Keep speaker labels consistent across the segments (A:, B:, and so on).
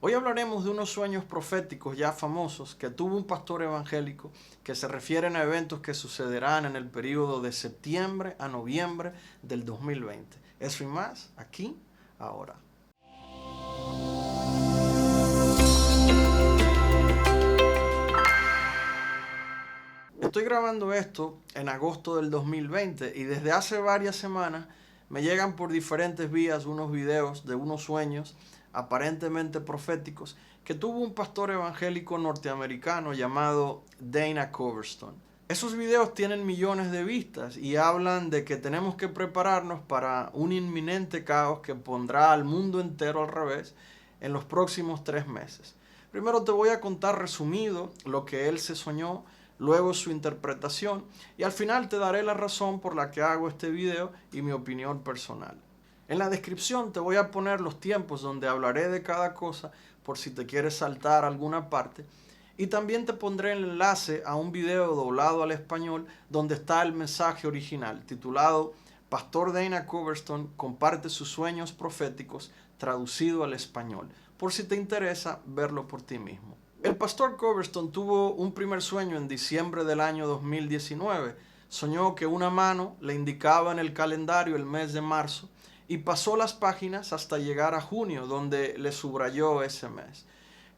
A: Hoy hablaremos de unos sueños proféticos ya famosos que tuvo un pastor evangélico que se refieren a eventos que sucederán en el periodo de septiembre a noviembre del 2020. Eso y más, aquí, ahora. Estoy grabando esto en agosto del 2020 y desde hace varias semanas me llegan por diferentes vías unos videos de unos sueños aparentemente proféticos que tuvo un pastor evangélico norteamericano llamado Dana Coverstone. Esos videos tienen millones de vistas y hablan de que tenemos que prepararnos para un inminente caos que pondrá al mundo entero al revés en los próximos 3 meses. Primero te voy a contar resumido lo que él se soñó, luego su interpretación y al final te daré la razón por la que hago este video y mi opinión personal. En la descripción te voy a poner los tiempos donde hablaré de cada cosa por si te quieres saltar alguna parte y también te pondré el enlace a un video doblado al español donde está el mensaje original titulado Pastor Dana Coverstone comparte sus sueños proféticos traducido al español, por si te interesa verlo por ti mismo. El pastor Coverstone tuvo un primer sueño en diciembre del año 2019. Soñó que una mano le indicaba en el calendario el mes de marzo y pasó las páginas hasta llegar a junio, donde le subrayó ese mes.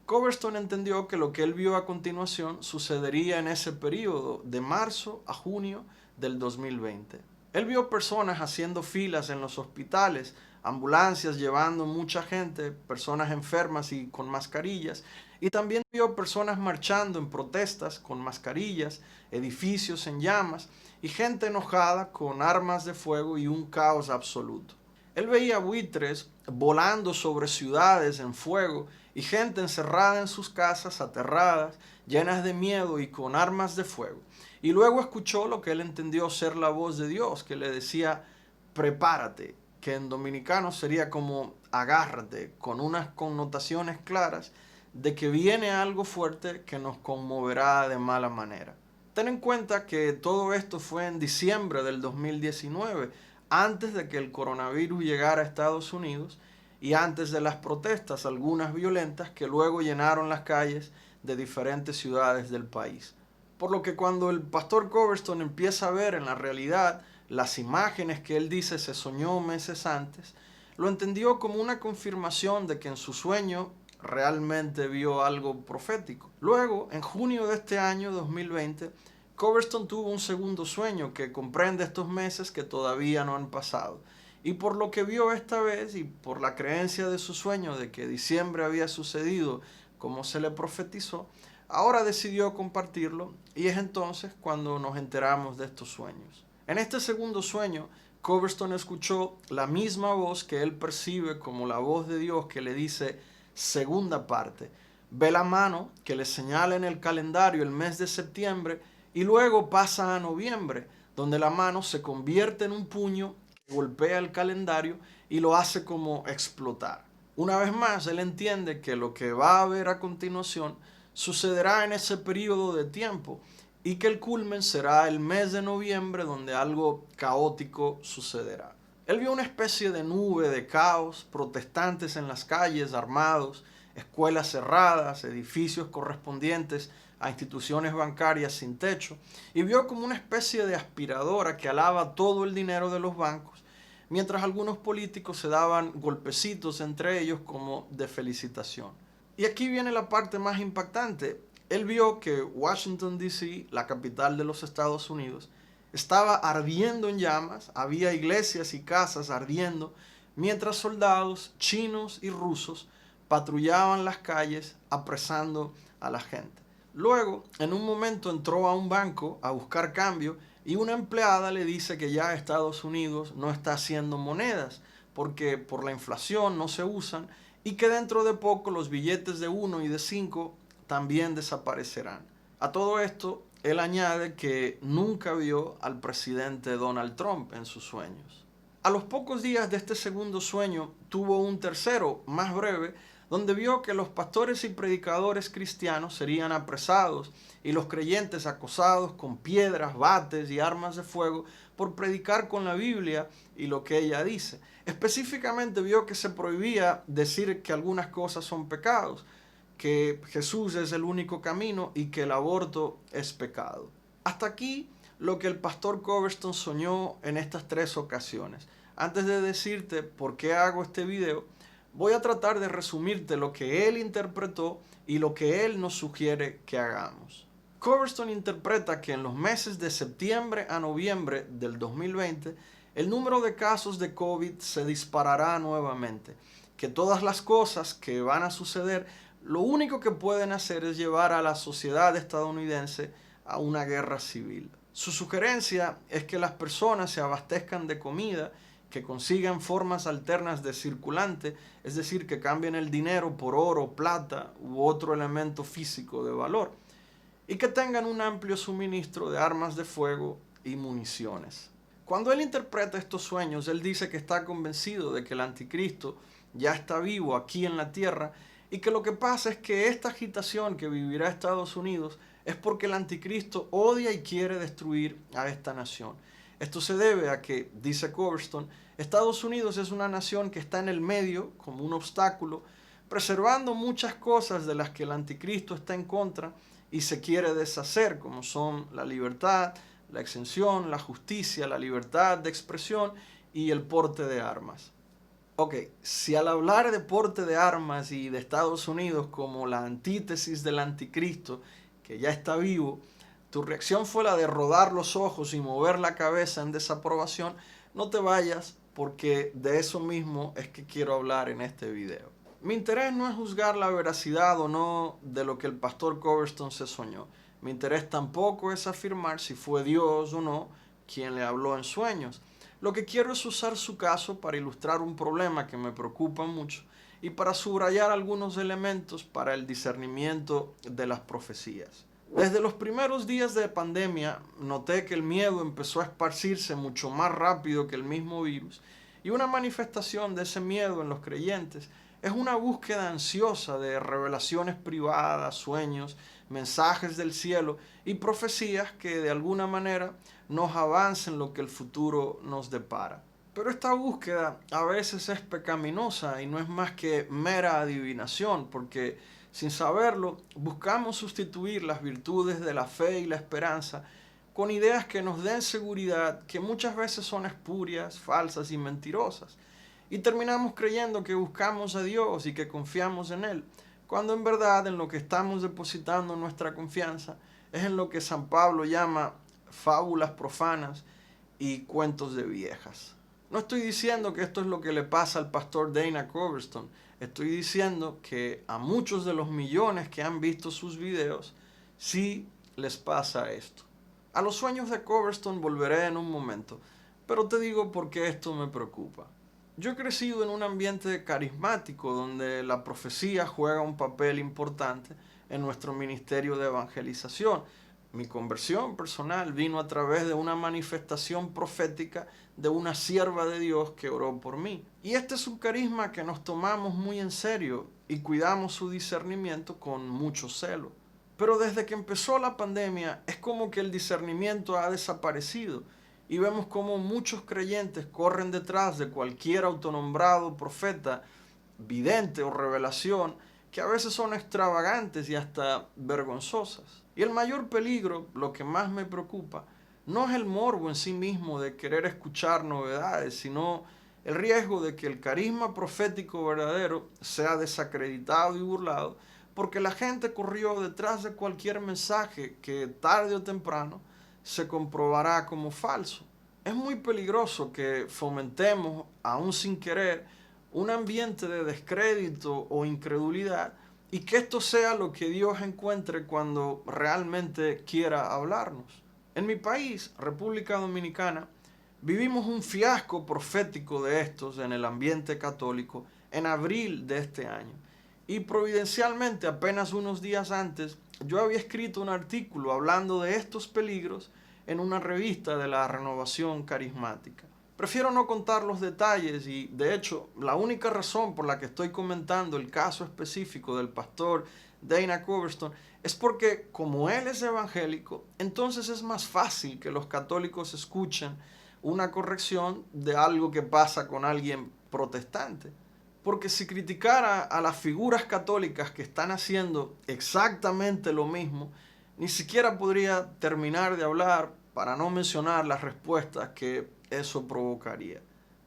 A: Coverstone entendió que lo que él vio a continuación sucedería en ese periodo de marzo a junio del 2020. Él vio personas haciendo filas en los hospitales, ambulancias llevando mucha gente, personas enfermas y con mascarillas, y también vio personas marchando en protestas con mascarillas, edificios en llamas y gente enojada con armas de fuego y un caos absoluto. Él veía buitres volando sobre ciudades en fuego y gente encerrada en sus casas, aterradas, llenas de miedo y con armas de fuego. Y luego escuchó lo que él entendió ser la voz de Dios, que le decía, prepárate, que en dominicano sería como agárrate, con unas connotaciones claras de que viene algo fuerte que nos conmoverá de mala manera. Ten en cuenta que todo esto fue en diciembre del 2019, antes de que el coronavirus llegara a Estados Unidos y antes de las protestas, algunas violentas, que luego llenaron las calles de diferentes ciudades del país. Por lo que cuando el pastor Coverstone empieza a ver en la realidad las imágenes que él dice se soñó meses antes, lo entendió como una confirmación de que en su sueño realmente vio algo profético. Luego, en junio de este año 2020, Coverstone tuvo un segundo sueño que comprende estos meses que todavía no han pasado. Y por lo que vio esta vez y por la creencia de su sueño de que diciembre había sucedido como se le profetizó, ahora decidió compartirlo y es entonces cuando nos enteramos de estos sueños. En este segundo sueño, Coverstone escuchó la misma voz que él percibe como la voz de Dios que le dice, segunda parte, ve la mano que le señala en el calendario el mes de septiembre y luego pasa a noviembre, donde la mano se convierte en un puño que golpea el calendario y lo hace como explotar. Una vez más, él entiende que lo que va a ver a continuación sucederá en ese periodo de tiempo y que el culmen será el mes de noviembre donde algo caótico sucederá. Él vio una especie de nube de caos, protestantes en las calles armados, escuelas cerradas, edificios correspondientes a instituciones bancarias sin techo, y vio como una especie de aspiradora que alaba todo el dinero de los bancos, mientras algunos políticos se daban golpecitos entre ellos como de felicitación. Y aquí viene la parte más impactante. Él vio que Washington, D.C., la capital de los Estados Unidos, estaba ardiendo en llamas, había iglesias y casas ardiendo, mientras soldados chinos y rusos patrullaban las calles apresando a la gente. Luego, en un momento entró a un banco a buscar cambio y una empleada le dice que ya Estados Unidos no está haciendo monedas porque por la inflación no se usan y que dentro de poco los billetes de 1 y de 5 también desaparecerán. A todo esto, él añade que nunca vio al presidente Donald Trump en sus sueños. A los pocos días de este segundo sueño, tuvo un tercero, más breve, donde vio que los pastores y predicadores cristianos serían apresados y los creyentes acosados con piedras, bates y armas de fuego por predicar con la Biblia y lo que ella dice. Específicamente vio que se prohibía decir que algunas cosas son pecados, que Jesús es el único camino y que el aborto es pecado. Hasta aquí lo que el pastor Coverstone soñó en estas 3 ocasiones. Antes de decirte por qué hago este video, voy a tratar de resumirte lo que él interpretó y lo que él nos sugiere que hagamos. Coverstone interpreta que en los meses de septiembre a noviembre del 2020, el número de casos de COVID se disparará nuevamente, que todas las cosas que van a suceder, lo único que pueden hacer es llevar a la sociedad estadounidense a una guerra civil. Su sugerencia es que las personas se abastezcan de comida, que consigan formas alternas de circulante, es decir, que cambien el dinero por oro, plata u otro elemento físico de valor, y que tengan un amplio suministro de armas de fuego y municiones. Cuando él interpreta estos sueños, él dice que está convencido de que el anticristo ya está vivo aquí en la tierra y que lo que pasa es que esta agitación que vivirá Estados Unidos es porque el anticristo odia y quiere destruir a esta nación. Esto se debe a que, dice Coverstone, Estados Unidos es una nación que está en el medio, como un obstáculo, preservando muchas cosas de las que el anticristo está en contra y se quiere deshacer, como son la libertad, la exención, la justicia, la libertad de expresión y el porte de armas. Ok, si al hablar de porte de armas y de Estados Unidos como la antítesis del anticristo, que ya está vivo, tu reacción fue la de rodar los ojos y mover la cabeza en desaprobación, no te vayas porque de eso mismo es que quiero hablar en este video. Mi interés no es juzgar la veracidad o no de lo que el pastor Coverstone se soñó. Mi interés tampoco es afirmar si fue Dios o no quien le habló en sueños. Lo que quiero es usar su caso para ilustrar un problema que me preocupa mucho y para subrayar algunos elementos para el discernimiento de las profecías. Desde los primeros días de pandemia noté que el miedo empezó a esparcirse mucho más rápido que el mismo virus y una manifestación de ese miedo en los creyentes es una búsqueda ansiosa de revelaciones privadas, sueños, mensajes del cielo y profecías que de alguna manera nos avancen lo que el futuro nos depara. Pero esta búsqueda a veces es pecaminosa y no es más que mera adivinación, porque sin saberlo buscamos sustituir las virtudes de la fe y la esperanza con ideas que nos den seguridad, que muchas veces son espurias, falsas y mentirosas. Y terminamos creyendo que buscamos a Dios y que confiamos en Él, cuando en verdad en lo que estamos depositando nuestra confianza es en lo que San Pablo llama fábulas profanas y cuentos de viejas. No estoy diciendo que esto es lo que le pasa al pastor Dana Coverstone. Estoy diciendo que a muchos de los millones que han visto sus videos sí les pasa esto. A los sueños de Coverstone volveré en un momento, pero te digo por qué esto me preocupa. Yo he crecido en un ambiente carismático donde la profecía juega un papel importante en nuestro ministerio de evangelización. Mi conversión personal vino a través de una manifestación profética de una sierva de Dios que oró por mí. Y este es un carisma que nos tomamos muy en serio y cuidamos su discernimiento con mucho celo. Pero desde que empezó la pandemia es como que el discernimiento ha desaparecido y vemos como muchos creyentes corren detrás de cualquier autonombrado profeta, vidente o revelación que a veces son extravagantes y hasta vergonzosas. Y el mayor peligro, lo que más me preocupa, no es el morbo en sí mismo de querer escuchar novedades, sino el riesgo de que el carisma profético verdadero sea desacreditado y burlado porque la gente corrió detrás de cualquier mensaje que tarde o temprano se comprobará como falso. Es muy peligroso que fomentemos, aún sin querer, un ambiente de descrédito o incredulidad y que esto sea lo que Dios encuentre cuando realmente quiera hablarnos. En mi país, República Dominicana, vivimos un fiasco profético de estos en el ambiente católico en abril de este año. Y providencialmente, apenas unos días antes, yo había escrito un artículo hablando de estos peligros en una revista de la Renovación Carismática. Prefiero no contar los detalles y, de hecho, la única razón por la que estoy comentando el caso específico del pastor Dana Coverstone es porque, como él es evangélico, entonces es más fácil que los católicos escuchen una corrección de algo que pasa con alguien protestante. Porque si criticara a las figuras católicas que están haciendo exactamente lo mismo, ni siquiera podría terminar de hablar para no mencionar las respuestas que eso provocaría.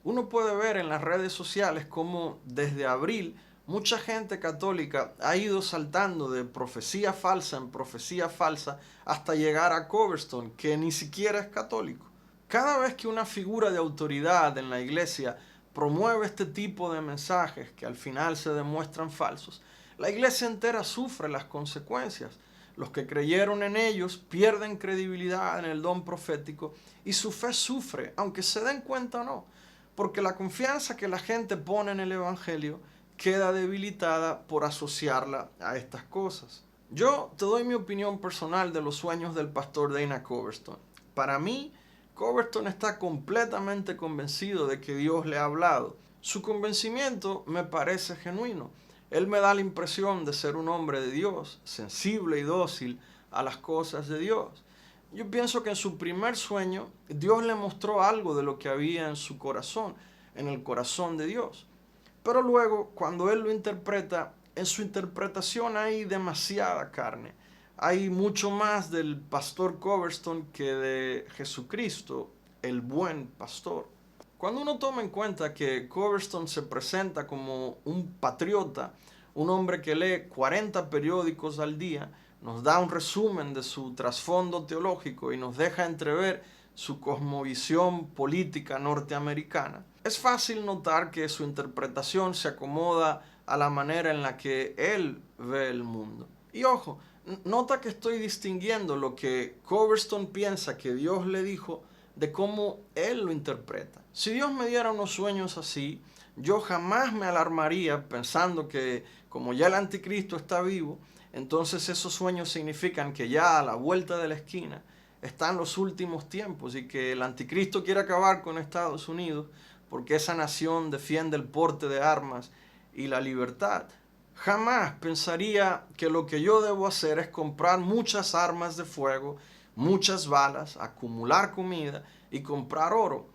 A: Uno puede ver en las redes sociales cómo desde abril mucha gente católica ha ido saltando de profecía falsa en profecía falsa hasta llegar a Coverstone, que ni siquiera es católico. Cada vez que una figura de autoridad en la iglesia promueve este tipo de mensajes que al final se demuestran falsos, la iglesia entera sufre las consecuencias. Los que creyeron en ellos pierden credibilidad en el don profético y su fe sufre, aunque se den cuenta o no, porque la confianza que la gente pone en el Evangelio queda debilitada por asociarla a estas cosas. Yo te doy mi opinión personal de los sueños del pastor Dana Coverstone. Para mí, Coverstone está completamente convencido de que Dios le ha hablado. Su convencimiento me parece genuino. Él me da la impresión de ser un hombre de Dios, sensible y dócil a las cosas de Dios. Yo pienso que en su primer sueño Dios le mostró algo de lo que había en su corazón, en el corazón de Dios. Pero luego, cuando él lo interpreta, en su interpretación hay demasiada carne. Hay mucho más del pastor Coverstone que de Jesucristo, el buen pastor. Cuando uno toma en cuenta que Coverstone se presenta como un patriota, un hombre que lee 40 periódicos al día, nos da un resumen de su trasfondo teológico y nos deja entrever su cosmovisión política norteamericana, es fácil notar que su interpretación se acomoda a la manera en la que él ve el mundo. Y ojo, nota que estoy distinguiendo lo que Coverstone piensa que Dios le dijo de cómo él lo interpreta. Si Dios me diera unos sueños así, yo jamás me alarmaría pensando que como ya el anticristo está vivo, entonces esos sueños significan que ya a la vuelta de la esquina están los últimos tiempos y que el anticristo quiere acabar con Estados Unidos porque esa nación defiende el porte de armas y la libertad. Jamás pensaría que lo que yo debo hacer es comprar muchas armas de fuego, muchas balas, acumular comida y comprar oro.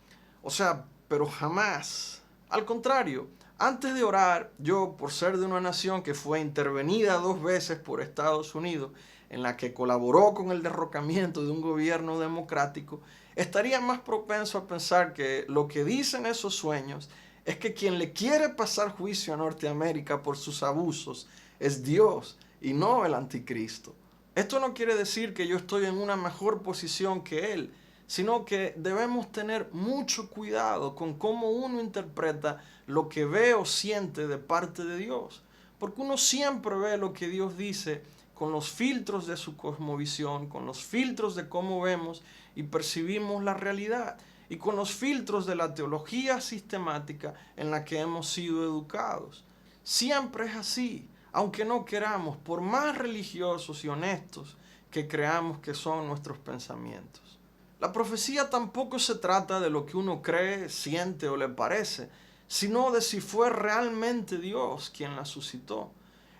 A: O sea, pero jamás. Al contrario, antes de orar, yo, por ser de una nación que fue intervenida 2 veces por Estados Unidos, en la que colaboró con el derrocamiento de un gobierno democrático, estaría más propenso a pensar que lo que dicen esos sueños es que quien le quiere pasar juicio a Norteamérica por sus abusos es Dios y no el anticristo. Esto no quiere decir que yo estoy en una mejor posición que él, sino que debemos tener mucho cuidado con cómo uno interpreta lo que ve o siente de parte de Dios. Porque uno siempre ve lo que Dios dice con los filtros de su cosmovisión, con los filtros de cómo vemos y percibimos la realidad, y con los filtros de la teología sistemática en la que hemos sido educados. Siempre es así, aunque no queramos, por más religiosos y honestos que creamos que son nuestros pensamientos. La profecía tampoco se trata de lo que uno cree, siente o le parece, sino de si fue realmente Dios quien la suscitó.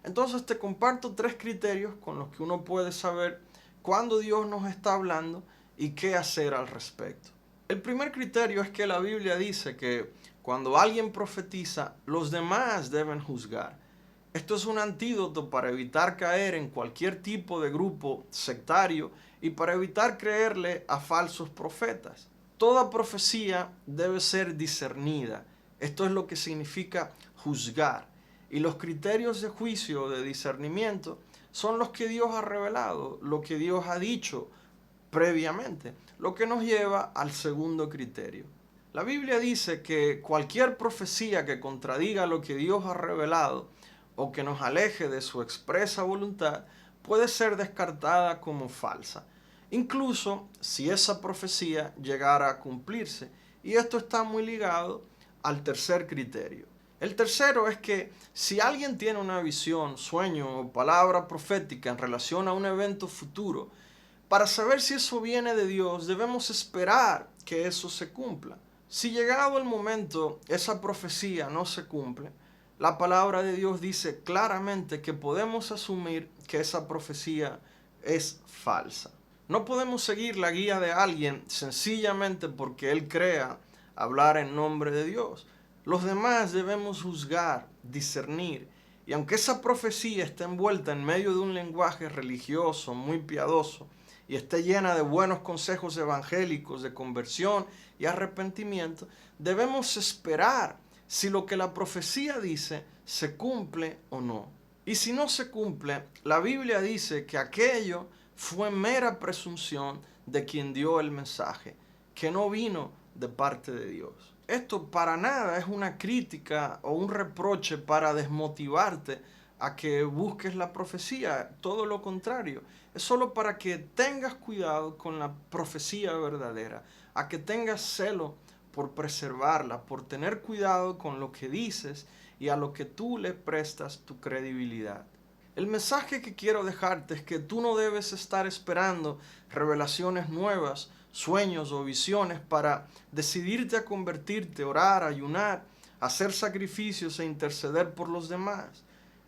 A: Entonces te comparto 3 criterios con los que uno puede saber cuándo Dios nos está hablando y qué hacer al respecto. El primer criterio es que la Biblia dice que cuando alguien profetiza, los demás deben juzgar. Esto es un antídoto para evitar caer en cualquier tipo de grupo sectario y para evitar creerle a falsos profetas. Toda profecía debe ser discernida. Esto es lo que significa juzgar. Y los criterios de juicio o de discernimiento son los que Dios ha revelado, lo que Dios ha dicho previamente, lo que nos lleva al segundo criterio. La Biblia dice que cualquier profecía que contradiga lo que Dios ha revelado o que nos aleje de su expresa voluntad puede ser descartada como falsa, incluso si esa profecía llegara a cumplirse. Y esto está muy ligado al tercer criterio. El tercero es que si alguien tiene una visión, sueño o palabra profética en relación a un evento futuro, para saber si eso viene de Dios debemos esperar que eso se cumpla. Si llegado el momento esa profecía no se cumple, la palabra de Dios dice claramente que podemos asumir que esa profecía es falsa. No podemos seguir la guía de alguien sencillamente porque él crea hablar en nombre de Dios. Los demás debemos juzgar, discernir, y aunque esa profecía esté envuelta en medio de un lenguaje religioso muy piadoso y esté llena de buenos consejos evangélicos de conversión y arrepentimiento, debemos esperar si lo que la profecía dice se cumple o no. Y si no se cumple, la Biblia dice que aquello fue mera presunción de quien dio el mensaje, que no vino de parte de Dios. Esto para nada es una crítica o un reproche para desmotivarte a que busques la profecía, todo lo contrario, es solo para que tengas cuidado con la profecía verdadera, a que tengas celo por preservarla, por tener cuidado con lo que dices y a lo que tú le prestas tu credibilidad. El mensaje que quiero dejarte es que tú no debes estar esperando revelaciones nuevas, sueños o visiones para decidirte a convertirte, orar, ayunar, hacer sacrificios e interceder por los demás.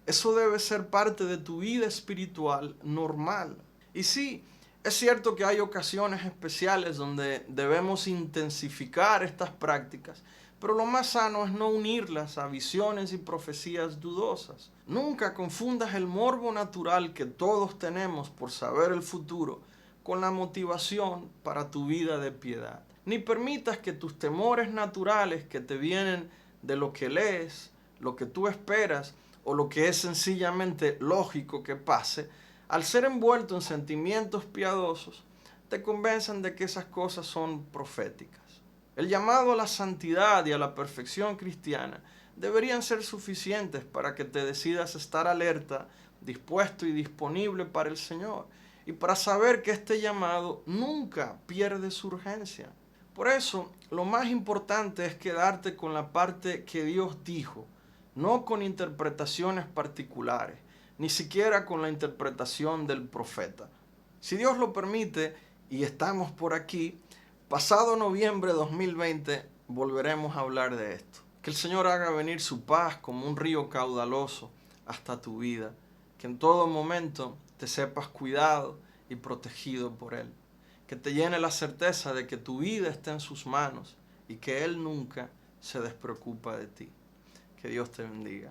A: Eso debe ser parte de tu vida espiritual normal. Y sí, es cierto que hay ocasiones especiales donde debemos intensificar estas prácticas, pero lo más sano es no unirlas a visiones y profecías dudosas. Nunca confundas el morbo natural que todos tenemos por saber el futuro con la motivación para tu vida de piedad. Ni permitas que tus temores naturales que te vienen de lo que lees, lo que tú esperas o lo que es sencillamente lógico que pase, al ser envuelto en sentimientos piadosos, te convencen de que esas cosas son proféticas. El llamado a la santidad y a la perfección cristiana deberían ser suficientes para que te decidas estar alerta, dispuesto y disponible para el Señor, y para saber que este llamado nunca pierde su urgencia. Por eso, lo más importante es quedarte con la parte que Dios dijo, no con interpretaciones particulares, ni siquiera con la interpretación del profeta. Si Dios lo permite y estamos por aquí, pasado noviembre de 2020 volveremos a hablar de esto. Que el Señor haga venir su paz como un río caudaloso hasta tu vida. Que en todo momento te sepas cuidado y protegido por Él. Que te llene la certeza de que tu vida está en sus manos y que Él nunca se despreocupa de ti. Que Dios te bendiga.